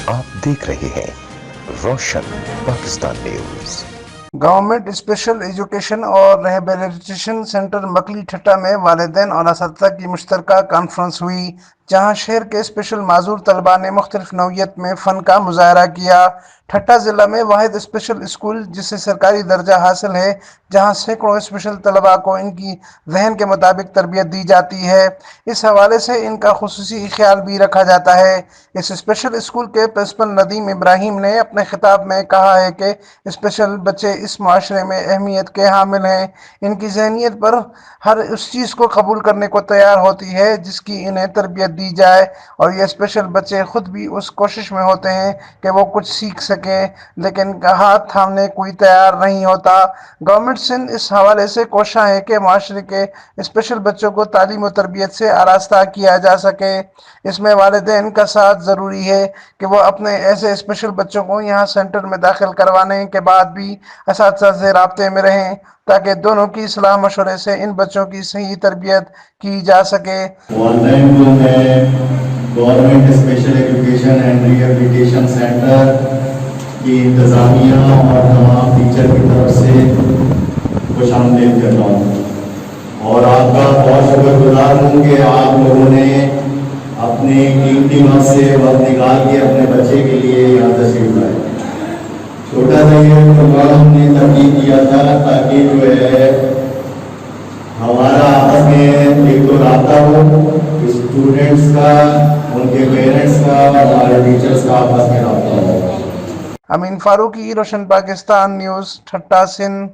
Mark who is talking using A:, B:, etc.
A: आप देख रहे हैं Roshan Pakistan news.
B: Government special education और रिहेबिलिटेशन सेंटर मकली ठट्टा में वालिदैन और असातिज़ा की मुश्तरका कॉन्फ्रेंस हुई, जहां शहर के स्पेशल माजूर तलबा ने मुख्तलिफ नौइयत में फ़न का मुजाहरा किया। ठट्टा ज़िला में वाहिद स्पेशल स्कूल जिसे सरकारी दर्जा हासिल है, जहां सैकड़ों स्पेशल तलबा को इनकी जहन के मुताबिक तरबियत दी जाती है। इस हवाले से इनका खुसूसी ख्याल भी रखा जाता है। इस स्पेशल स्कूल के प्रिंसिपल नदीम इब्राहिम ने अपने खिताब में कहा है कि स्पेशल बच्चे इस माशरे में अहमियत के हामिल हैं। इनकी जहनीत पर हर उस चीज़ को कबूल करने को तैयार होती है जिसकी इन्हें तरबियत दी जाए, और ये स्पेशल बच्चे खुद भी उस कोशिश में होते हैं कि वो कुछ सीख सकें, लेकिन हाथ थामने कोई तैयार नहीं होता। गवर्नमेंट सिंध इस हवाले से कोशा है कि माशरे के स्पेशल बच्चों को तालीम और तरबियत से आरास्ता किया जा सके। इसमें वालिदैन का साथ ज़रूरी है कि वो अपने ऐसे स्पेशल बच्चों को यहाँ सेंटर में दाखिल करवाने के बाद भी असातिज़ा से राब्ते में रहें, ताकि दोनों की सलाह मशवरे से इन बच्चों की सही तरबियत की जा सके।
C: ऑनलाइन जो है government special education and rehabilitation centre की इंतज़ामिया और तमाम टीचर की तरफ से खुशामदीद करता हूँ और आपका बहुत शुक्रगुजार हूँ कि आप लोगों ने अपने कीमती वक्त से वक्त निकाल के अपने बच्चे के लिए यहाँ तशरीफ लाए। छोटा सा ये प्रोग्राम हमने तरतीब किया था ताकि जो है हमारा आपस में एक तो राब्ता हो, स्टूडेंट्स का, उनके पेरेंट्स का, हमारे टीचर्स का आपस में राब्ता हो।
B: अमीन फारूकी, रोशन पाकिस्तान न्यूज़, ठट्टा सिंध।